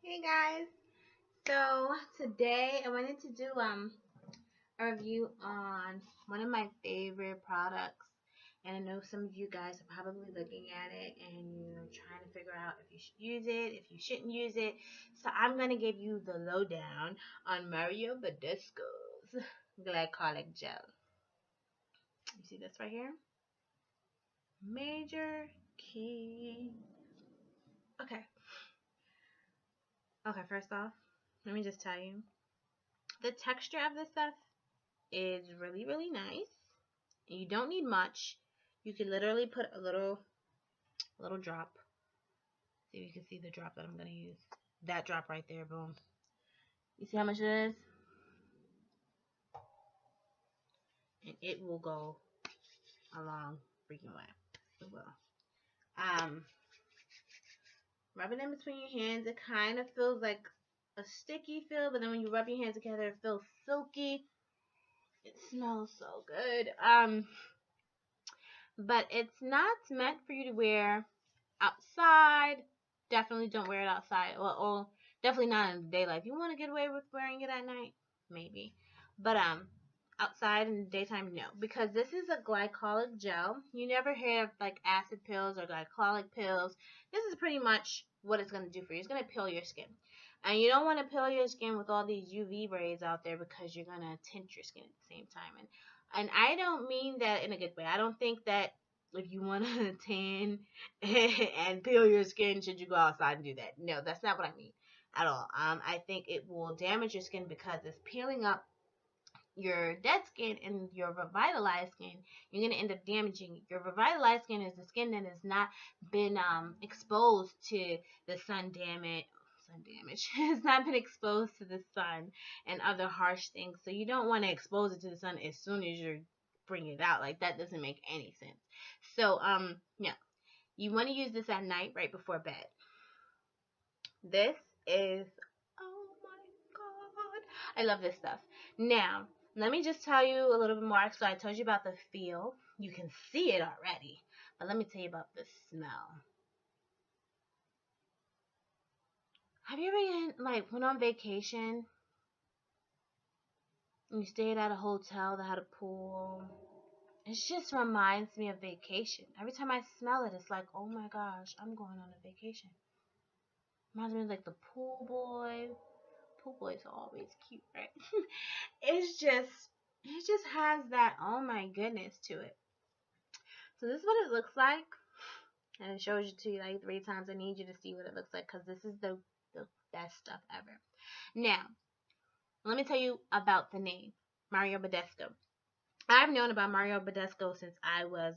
Hey guys, so today I wanted to do a review on one of my favorite products, and I know some of you guys are probably looking at it and you're trying to figure out if you should use it, if you shouldn't use it. So I'm gonna give you the lowdown on Mario Badescu's Glycolic Gel. You see this right here? Major key. Okay. Okay, first off, let me just tell you the texture of this stuff is really, really nice. You don't need much. You can literally put a little drop. See if you can see the drop that I'm gonna use. That drop right there, boom. You see how much it is? And it will go a long freaking way. It will. Um, Rubbing in between your hands, it kind of feels like a sticky feel, but then when you rub your hands together, it feels silky. It smells so good. But it's not meant for you to wear outside. Definitely don't wear it outside, or definitely not in the daylight. If you want to get away with wearing it at night, maybe. But outside in the daytime, no, because this is a glycolic gel. You never hear of like acid pills or glycolic pills. This is pretty much what it's gonna do for you. It's gonna peel your skin, and you don't want to peel your skin with all these UV rays out there because you're gonna tint your skin at the same time. And I don't mean that in a good way. I don't think that if you want to tan and peel your skin, should you go outside and do that? No, that's not what I mean at all. I think it will damage your skin because it's peeling up your dead skin and your revitalized skin. You're going to end up damaging it. Your revitalized skin is the skin that has not been exposed to the sun damage has not been exposed to the sun and other harsh things, so you don't want to expose it to the sun as soon as you're bringing it out. Like, that doesn't make any sense. So yeah, you want to use this at night right before bed. This is, oh my god, I love this stuff. Now let me just tell you a little bit more. So I told you about the feel, you can see it already, but let me tell you about the smell. Have you ever went on vacation and you stayed at a hotel that had a pool? It just reminds me of vacation. Every time I smell it, it's like, oh my gosh, I'm going on a vacation. Reminds me of like the pool boy. Pool boys are always cute, right? It just has that, oh my goodness, to it. So this is what it looks like. And it shows you to you like 3 times. I need you to see what it looks like because this is the best stuff ever. Now, let me tell you about the name, Mario Badescu. I've known about Mario Badescu since I was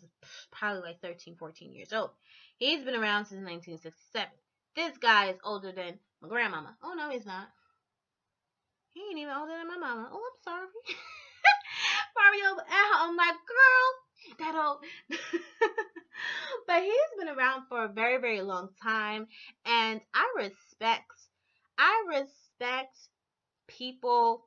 probably like 13, 14 years old. He's been around since 1967. This guy is older than my grandmama. Oh, no, he's not. He ain't even older than my mama. Oh, I'm sorry. Mario, I'm like, girl, that old. But he's been around for a very, very long time, and I respect people,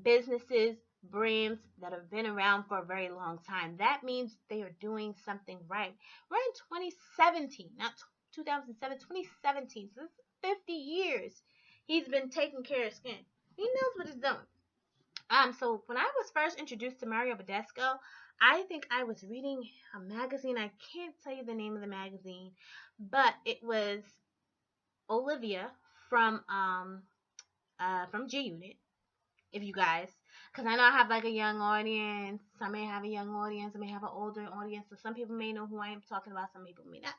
businesses, brands that have been around for a very long time. That means they are doing something right. We're in 2017, not 2007, 2017. So this is 50 years. He's been taking care of skin. He knows what he's doing. So when I was first introduced to Mario Badescu, I think I was reading a magazine. I can't tell you the name of the magazine, but it was Olivia from G Unit. If you guys, because I know I have like a young audience. Some may have a young audience. I may have an older audience. So some people may know who I am talking about. Some people may not.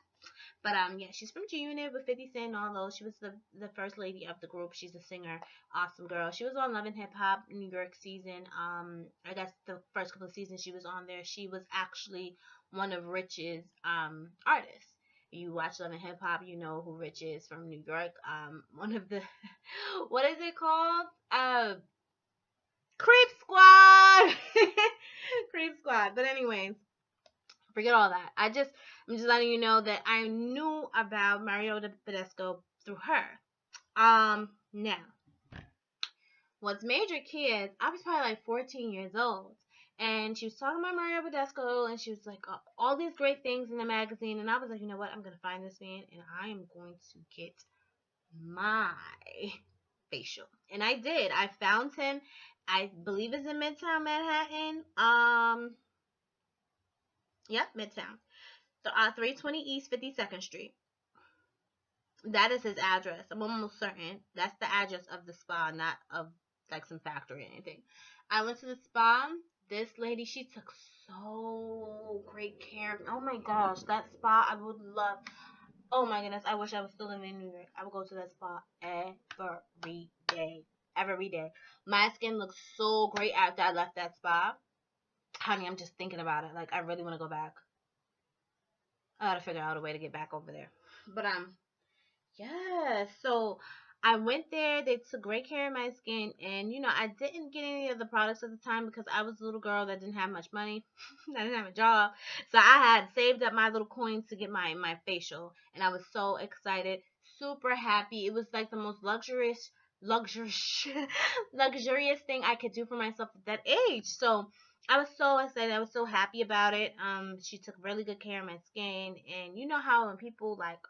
But yeah, she's from G Unit with 50 Cent and all those. She was the first lady of the group. She's a singer, awesome girl. She was on Love and Hip Hop New York season. I guess the first couple of seasons she was on there. She was actually one of Rich's artists. You watch Love and Hip Hop, you know who Rich is from New York. One of the what is it called? Creep Squad. Creep Squad. But anyways, forget all that. I'm just letting you know that I knew about Mario Badescu through her. Now, what's major key is I was probably like 14 years old, and she was talking about Mario Badescu, and she was like all these great things in the magazine, and I was like, you know what? I'm gonna find this man, and I am going to get my facial. And I did. I found him. I believe it's in Midtown Manhattan. Yep, Midtown. So 320 East 52nd Street. That is his address. I'm almost certain that's the address of the spa, not of like some factory or anything. I went to the spa. This lady, she took so great care of me. Oh my gosh, that spa I would love. Oh my goodness, I wish I was still living in New York. I would go to that spa every day. Every day. My skin looks so great after I left that spa. Honey, I'm just thinking about it. Like, I really want to go back. I gotta figure out a way to get back over there. But yeah, so I went there. They took great care of my skin, and I didn't get any of the products at the time because I was a little girl that didn't have much money. I didn't have a job, so I had saved up my little coins to get my facial, and I was so excited, super happy. It was like the most luxurious luxurious thing I could do for myself at that age. So I was so excited. I was so happy about it. She took really good care of my skin, and you know how when people like,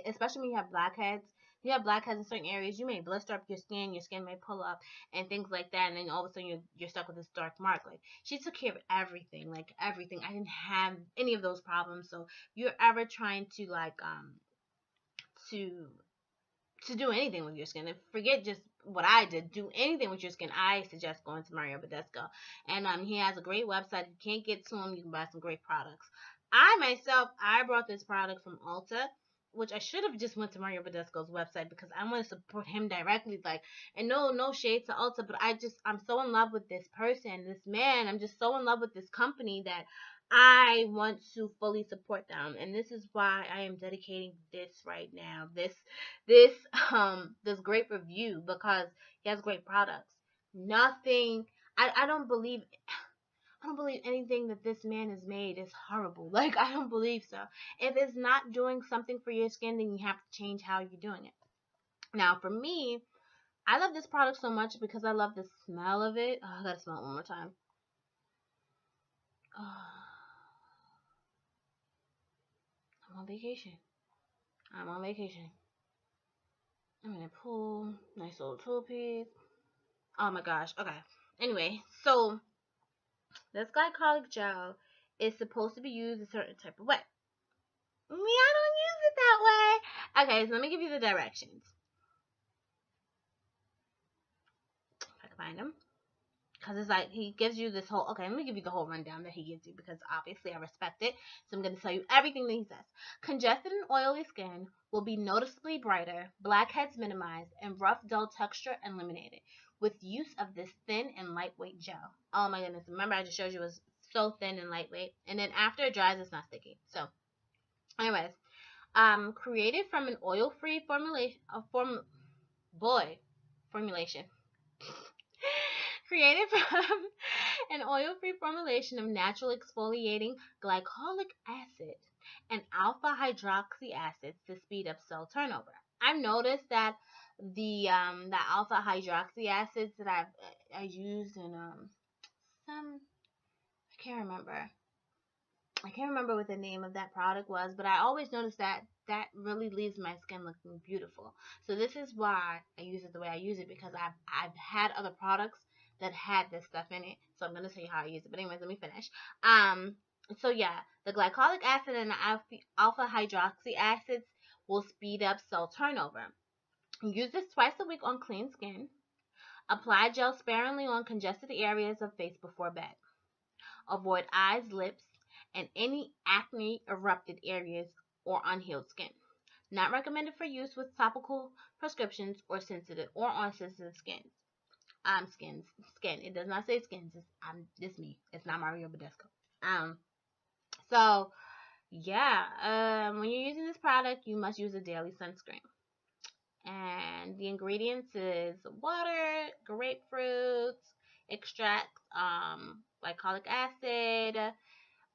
especially when you have blackheads. You have blackheads in certain areas, you may blister up your skin may pull up, and things like that, and then all of a sudden you're stuck with this dark mark. Like, she took care of everything, like everything. I didn't have any of those problems. So if you're ever trying to like to do anything with your skin, and forget just what I did, do anything with your skin, I suggest going to Mario Badescu. And he has a great website. If you can't get to him, you can buy some great products. I brought this product from Ulta, which I should have just went to Mario Badescu's website because I want to support him directly. Like, and no shade to Ulta, but I'm so in love with this person, this man. I'm just so in love with this company that I want to fully support them, and this is why I am dedicating this right now. This this great review, because he has great products. Nothing. I don't believe. I don't believe anything that this man has made is horrible. Like, I don't believe so. If it's not doing something for your skin, then you have to change how you're doing it. Now, for me, I love this product so much because I love the smell of it. Oh, I gotta smell it one more time. Oh, I'm on vacation. I'm on vacation. I'm in a pool. Nice little pool piece. Oh my gosh. Okay. Anyway, so this glycolic gel is supposed to be used a certain type of way. Me, I don't use it that way. Okay, so let me give you the directions. If I can find them. Because it's like, he gives you this whole, okay, let me give you the whole rundown that he gives you, because obviously I respect it. So I'm going to tell you everything that he says. Congested and oily skin will be noticeably brighter, blackheads minimized, and rough, dull texture eliminated with use of this thin and lightweight gel. Oh my goodness. Remember, I just showed you it was so thin and lightweight. And then after it dries, it's not sticky. So, anyways, created from an oil-free formulation. Created from an oil-free formulation of natural exfoliating glycolic acid and alpha hydroxy acids to speed up cell turnover. I've noticed that the alpha hydroxy acids that I used in some, I can't remember what the name of that product was, but I always notice that really leaves my skin looking beautiful. So this is why I use it the way I use it, because I've had other products that had this stuff in it. So I'm gonna tell you how I use it. But anyways, let me finish. So yeah, the glycolic acid and the alpha hydroxy acids will speed up cell turnover. Use this twice a week on clean skin. Apply gel sparingly on congested areas of face before bed. Avoid eyes, lips, and any acne erupted areas or unhealed skin. Not recommended for use with topical prescriptions or on sensitive skins. Skin. It does not say skins. It's me. It's not Mario Badescu. So yeah, when you're using this product, you must use a daily sunscreen. And the ingredients is water, grapefruit extract, glycolic acid,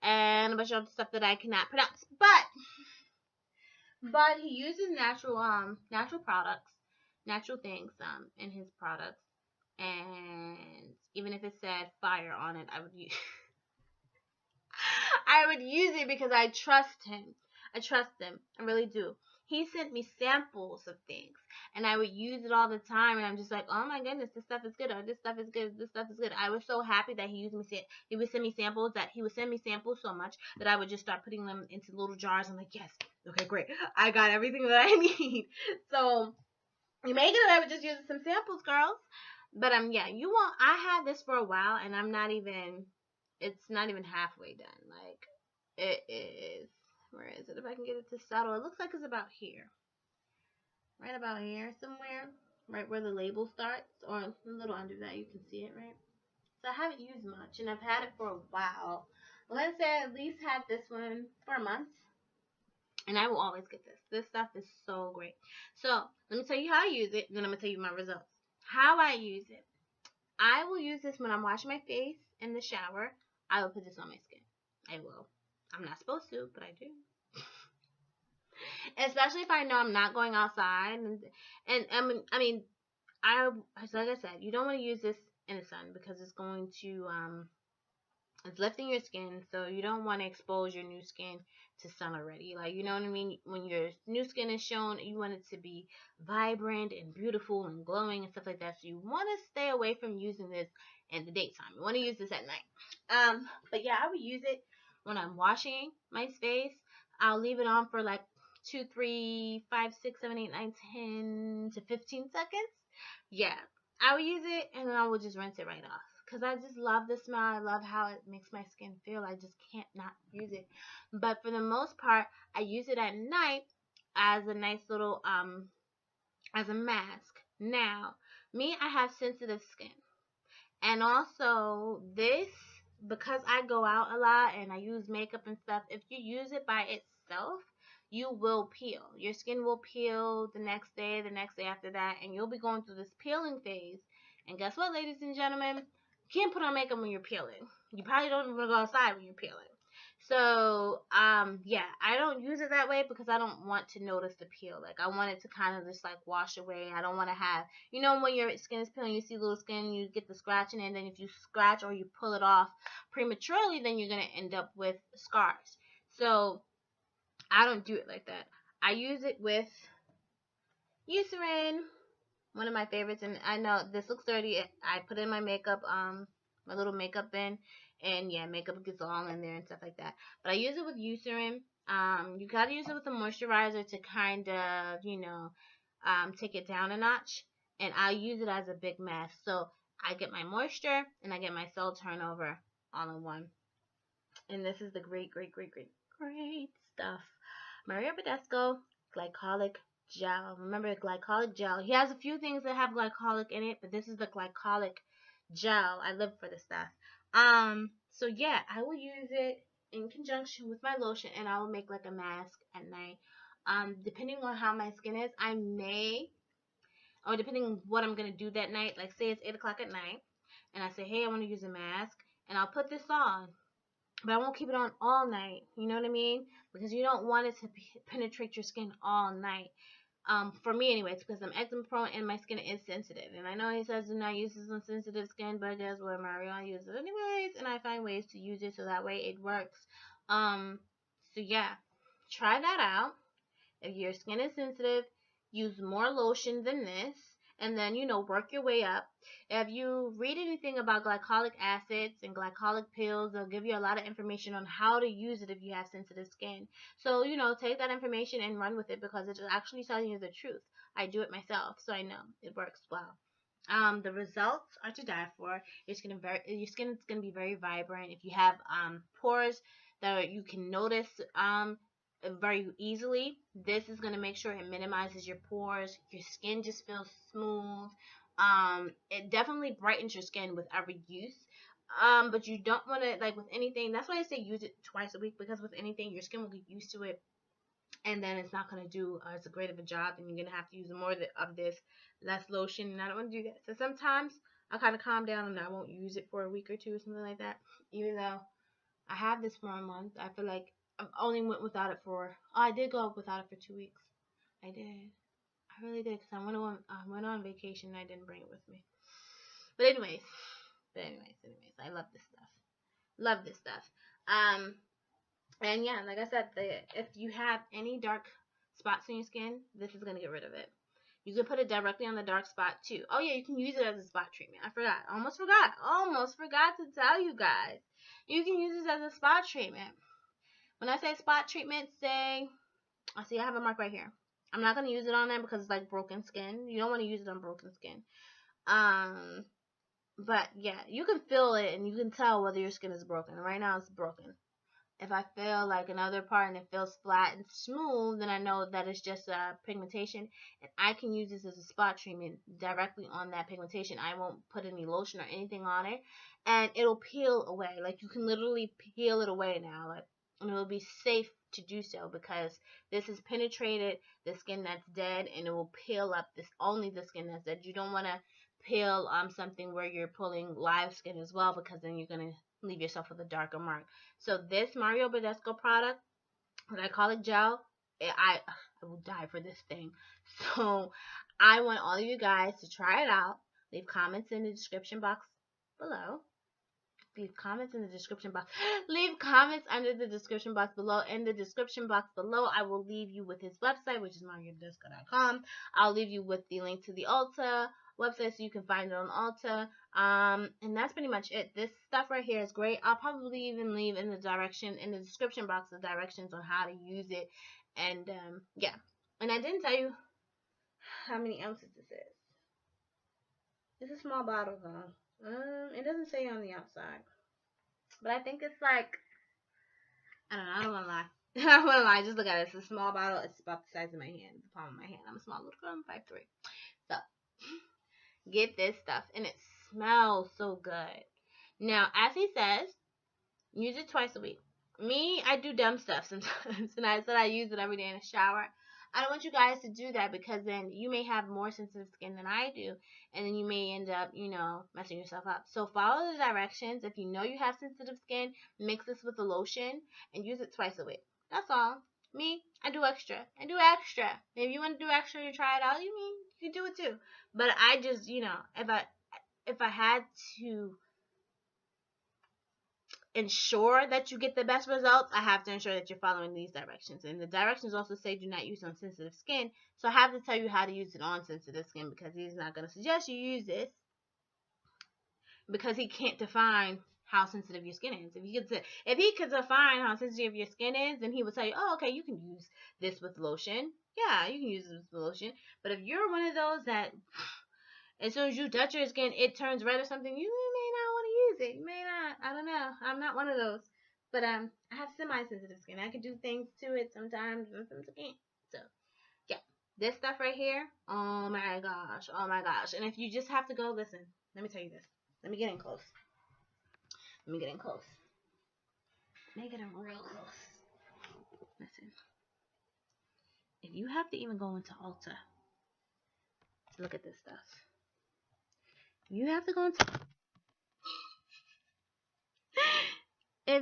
and a bunch of stuff that I cannot pronounce. But he uses natural products, natural things in his products. And even if it said fire on it, I would use I would use it because I trust him. I trust him. I really do. he sent me samples of things, and I would use it all the time. And I'm just like, oh my goodness, this stuff is good. Oh, this stuff is good. This stuff is good. I was so happy that he would send me samples. That he would send me samples so much that I would just start putting them into little jars. I'm like, yes, okay, great. I got everything that I need. So you may get away with just using some samples, girls. But yeah, you won't. I had this for a while, and I'm not even. It's not even halfway done. Like it is. Where is it? If I can get it to settle, it looks like it's about here, right about here somewhere, right where the label starts, or a little under that. You can see it, right? So I haven't used much, and I've had it for a while. Let's say I at least had this one for a month, and I will always get this. This stuff is so great. So let me tell you how I use it, and then I'm gonna tell you my results. How I use it. I will use this when I'm washing my face in the shower. I will put this on my skin. I will. I'm not supposed to, but I do. Especially if I know I'm not going outside, and like I said, you don't want to use this in the sun because it's going to it's lifting your skin, so you don't want to expose your new skin to sun already. Like, you know what I mean? When your new skin is shown, you want it to be vibrant and beautiful and glowing and stuff like that. So you want to stay away from using this in the daytime. You want to use this at night. But yeah, I would use it when I'm washing my face. I'll leave it on for like 2, 3, 5, 6, 7, 8, 9, 10 to 15 seconds. Yeah, I would use it, and then I would just rinse it right off. Because I just love the smell. I love how it makes my skin feel. I just can't not use it. But for the most part, I use it at night as a nice little, as a mask. Now, me, I have sensitive skin. And also, this, because I go out a lot and I use makeup and stuff, if you use it by itself, you will peel. Your skin will peel the next day after that, and you'll be going through this peeling phase. And guess what, ladies and gentlemen? You can't put on makeup when you're peeling. You probably don't even want to go outside when you're peeling. So, yeah, I don't use it that way because I don't want to notice the peel. Like, I want it to kind of just, like, wash away. I don't want to have, you know, when your skin is peeling, you see little skin, you get the scratching, and then if you scratch or you pull it off prematurely, then you're going to end up with scars. So, I don't do it like that. I use it with Eucerin, one of my favorites, and I know this looks dirty. I put in my makeup, my little makeup bin, and yeah, makeup gets all in there and stuff like that. But I use it with Eucerin. You gotta use it with a moisturizer to kind of, you know, take it down a notch. And I use it as a big mask. So I get my moisture and I get my cell turnover all in one. And this is the great stuff. Mario Badescu Glycolic Gel. Remember glycolic gel. He has a few things that have glycolic in it, but this is the glycolic gel. I live for this stuff. So yeah, I will use it in conjunction with my lotion, and I will make like a mask at night. Depending on how my skin is, I may, or depending on what I'm gonna do that night. Like, say it's 8 o'clock at night, and I say, hey, I want to use a mask, and I'll put this on. But I won't keep it on all night. You know what I mean? Because you don't want it to penetrate your skin all night. For me anyways, because I'm eczema prone and my skin is sensitive. And I know he says do not use this on sensitive skin, but guess what, Mario? I use it anyways, and I find ways to use it so that way it works. So yeah, try that out. If your skin is sensitive, use more lotion than this, and then, you know, work your way up. If you read anything about glycolic acids and glycolic pills, they'll give you a lot of information on how to use it if you have sensitive skin. So, you know, take that information and run with it because it's actually telling you the truth. I do it myself, so I know it works well. The results are to die for. Your skin is gonna be very vibrant. If you have pores that you can notice very easily, this is gonna make sure it minimizes your pores. Your skin just feels smooth. It definitely brightens your skin with every use. But you don't want to, like with anything. That's why I say use it twice a week, because with anything, your skin will get used to it, and then it's not going to do as great of a job, and you're going to have to use more of this, less lotion, and I don't want to do that. So sometimes I kind of calm down and I won't use it for a week or two or something like that, even though I have this for a month. I feel like I only went without it I did go without it for 2 weeks. I did. I really did, because I went on vacation and I didn't bring it with me. But anyways, I love this stuff. Love this stuff. And yeah, like I said, if you have any dark spots on your skin, this is going to get rid of it. You can put it directly on the dark spot too. Oh yeah, you can use it as a spot treatment. I forgot. Almost forgot to tell you guys. You can use this as a spot treatment. When I say spot treatment, say, I see I have a mark right here. I'm not going to use it on there because it's like broken skin. You don't want to use it on broken skin. But yeah, you can feel it and you can tell whether your skin is broken. Right now it's broken. If I feel like another part and it feels flat and smooth, then I know that it's just pigmentation, and I can use this as a spot treatment directly on that pigmentation. I won't put any lotion or anything on it, and it'll peel away. Like, you can literally peel it away now, like, and it'll be safe to do so because this has penetrated the skin that's dead, and it will peel up only the skin that's dead. You don't want to peel something where you're pulling live skin as well, because then you're gonna leave yourself with a darker mark. So this Mario Badescu product, Glycolic gel, I will die for this thing. So I want all of you guys to try it out. Leave comments in the description box below. Leave comments in the description box. Leave comments under the description box below. In the description box below, I will leave you with his website, which is mariobadescu.com. I'll leave you with the link to the Ulta website so you can find it on Ulta. And that's pretty much it. This stuff right here is great. I'll probably even leave in the description box the directions on how to use it. And yeah. And I didn't tell you how many ounces this is. It's a small bottle though. It doesn't say on the outside, but I think it's like, I don't know. I don't want to lie. I don't want to lie. Just look at it. It's a small bottle. It's about the size of my hand, the palm of my hand. I'm a small little girl. I'm 5'3". So get this stuff, and it smells so good. Now, as he says, use it twice a week. Me, I do dumb stuff sometimes, and I said I use it every day in the shower. I don't want you guys to do that, because then you may have more sensitive skin than I do, and then you may end up, messing yourself up. So follow the directions. If you know you have sensitive skin, mix this with a lotion and use it twice a week. That's all. Me, I do extra. If you want to do extra to try it out, you can do it too. But I just, if I had to ensure that you get the best results, I have to ensure that you're following these directions. And the directions also say do not use on sensitive skin. So I have to tell you how to use it on sensitive skin, because he's not going to suggest you use this, because he can't define how sensitive your skin is. If he could define how sensitive your skin is, then he would tell you, oh, okay, you can use this with lotion. Yeah, you can use this with lotion. But if you're one of those that as soon as you touch your skin, it turns red or something, you may not want to use it. You may not. I don't know. I'm not one of those. But I have semi-sensitive skin. I can do things to it sometimes, and sometimes I can't. So, yeah. This stuff right here, oh my gosh. Oh my gosh. And if you just have to go, listen, let me tell you this. Let me get in close. Let me get in close. Let me get in real close. Listen. If you have to even go into Ulta to look at this stuff, you have to go into... I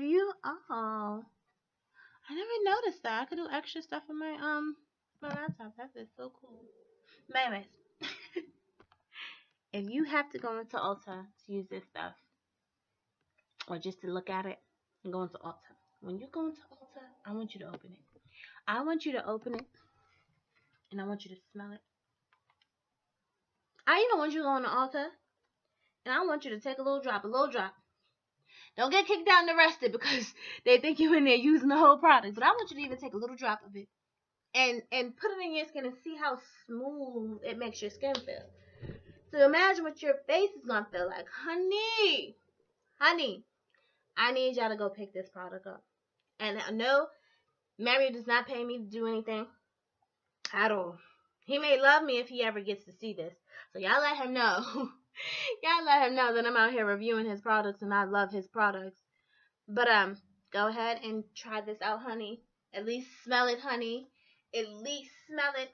never noticed that. I could do extra stuff on my laptop. That is so cool. But anyways, if you have to go into Ulta to use this stuff, or just to look at it, and go into Ulta. When you go into Ulta, I want you to open it. I want you to open it, and I want you to smell it. I even want you to go into Ulta, and I want you to take a little drop. Don't get kicked out and arrested because they think you're in there using the whole product. But I want you to even take a little drop of it and put it in your skin and see how smooth it makes your skin feel. So imagine what your face is going to feel like. Honey, I need y'all to go pick this product up. And no, Mario does not pay me to do anything at all. He may love me if he ever gets to see this. So y'all let him know. Y'all let him know that I'm out here reviewing his products and I love his products. But go ahead and try this out, honey. At least smell it, honey. At least smell it.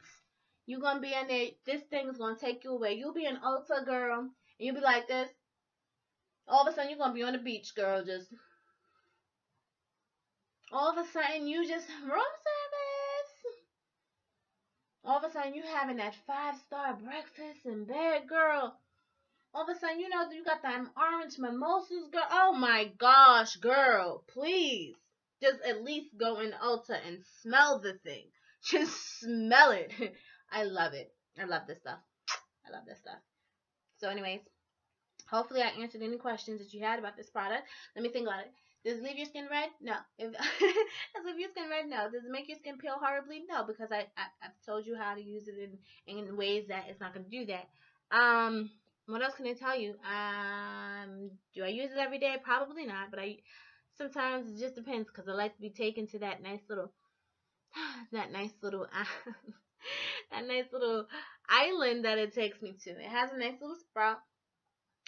You're going to be in there. This thing is going to take you away. You'll be an Ulta girl. And you'll be like this. All of a sudden, you're going to be on the beach, girl. Just. All of a sudden, you just. Room service. All of a sudden, you having that 5-star breakfast in bed, girl. All of a sudden, you got them orange mimosas, girl. Oh my gosh, girl. Please. Just at least go in Ulta and smell the thing. Just smell it. I love it. I love this stuff. I love this stuff. So anyways, hopefully I answered any questions that you had about this product. Let me think about it. Does it leave your skin red? No. Does it leave your skin red? No. Does it make your skin peel horribly? No, because I've told you how to use it in ways that it's not going to do that. What else can I tell you? Do I use it every day? Probably not, but sometimes it just depends because I like to be taken to that nice little that nice little that nice little island that it takes me to. It has a nice little sprout,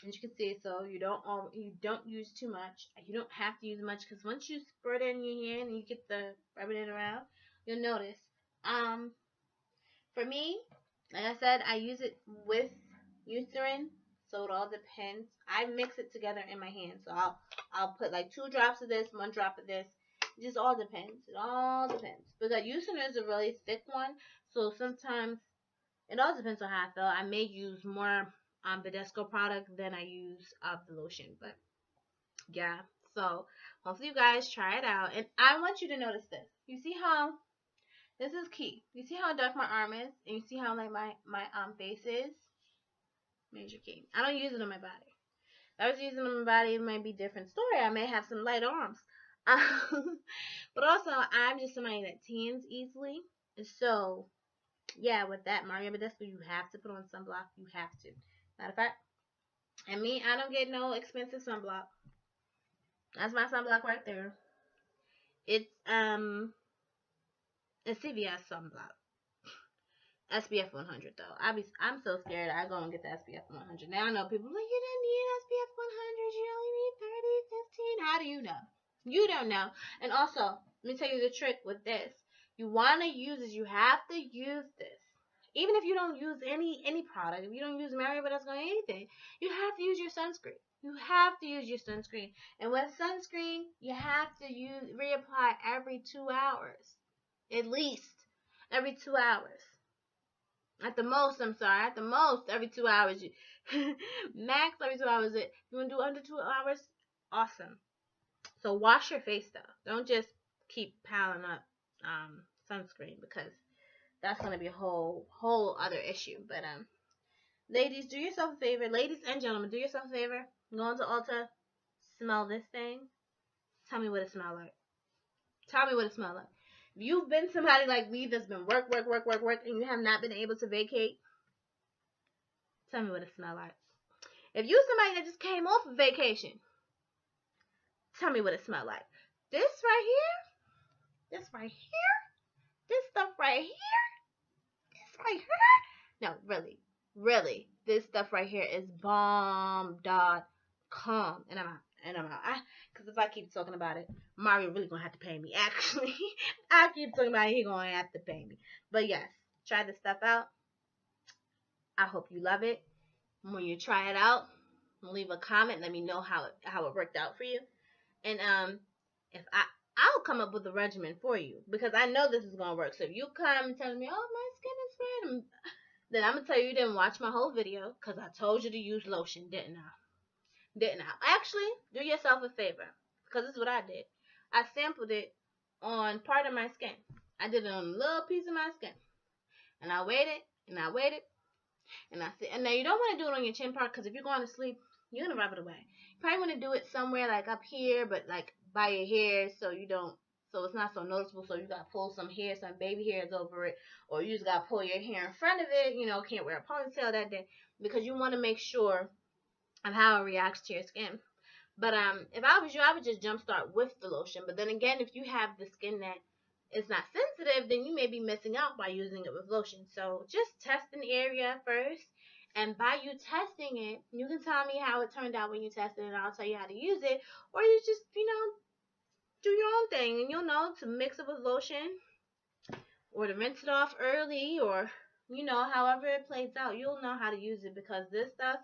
as you can see, so you don't use too much. You don't have to use much because once you spread it in your hand and you get the rubbing it around, you'll notice. For me, like I said, I use it with Eucerin, so it all depends. I mix it together in my hand, so I'll put like 2 drops of this, 1 drop of this. It just all depends. It all depends. Because Eucerin is a really thick one, so sometimes it all depends on how I feel. I may use more Badescu product than I use of the lotion, but yeah. So hopefully you guys try it out, and I want you to notice this. You see how this is key. You see how dark my arm is, and you see how like my face is. Major key. I don't use it on my body. If I was using it on my body, it might be a different story. I may have some light arms. But also, I'm just somebody that tans easily. So, yeah, with that, Mario Badescu, you have to put on sunblock. You have to. Matter of fact, and me, I don't get no expensive sunblock. That's my sunblock right there. It's a CVS sunblock. SPF 100 though. I'm so scared. I go and get the SPF 100. Now I know people are like, you don't need SPF 100. You only need 30, 15. How do you know? You don't know. And also, let me tell you the trick with this. You want to use this. You have to use this. Even if you don't use any product, if you don't use Mario Badescu or anything, you have to use your sunscreen. You have to use your sunscreen. And with sunscreen, you have to reapply every 2 hours. At least every 2 hours. At the most, at the most, every 2 hours. Max every 2 hours. If you want to do under 2 hours, awesome. So wash your face though. Don't just keep piling up sunscreen, because that's gonna be a whole other issue. But ladies, do yourself a favor. Ladies and gentlemen, do yourself a favor. Go into Ulta, smell this thing. Tell me what it smells like. Tell me what it smells like. If you've been somebody like me that's been work, and you have not been able to vacate, tell me what it smells like. If you're somebody that just came off of vacation, tell me what it smells like. This right here, this right here, this stuff right here, this right here. No, really, this stuff right here is bomb.com. And I'm out. Because if I keep talking about it, Mario really gonna have to pay me. Actually, I keep talking about it, he gonna have to pay me. But yes, try this stuff out. I hope you love it. When you try it out, leave a comment. Let me know how it worked out for you. And if I'll come up with a regimen for you, because I know this is gonna work. So if you come and tell me, oh, my skin is red, then I'm gonna tell you didn't watch my whole video, because I told you to use lotion, didn't I? Actually, do yourself a favor, because this is what I did. I sampled it on part of my skin. I did it on a little piece of my skin, and I waited, and I waited, and I said, and now you don't want to do it on your chin part, because if you're going to sleep, you're gonna rub it away. You probably want to do it somewhere like up here, but like by your hair, so it's not so noticeable. So you gotta pull some hair, some baby hairs over it, or you just gotta pull your hair in front of it. Can't wear a ponytail that day, because you want to make sure of how it reacts to your skin. But if I was you, I would just jumpstart with the lotion. But then again, if you have the skin that is not sensitive, then you may be missing out by using it with lotion. So just test an area first, and by you testing it, you can tell me how it turned out when you tested it, and I'll tell you how to use it. Or you just, do your own thing, and you'll know to mix it with lotion, or to rinse it off early, or however it plays out, you'll know how to use it, because this stuff,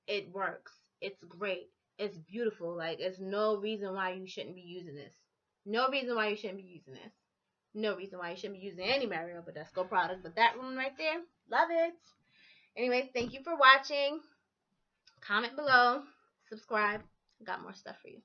it works. It's great. It's beautiful. Like, there's no reason why you shouldn't be using this. No reason why you shouldn't be using this. No reason why you shouldn't be using any Mario Badescu product. But that one right there, love it. Anyways, thank you for watching. Comment below. Subscribe. Got more stuff for you.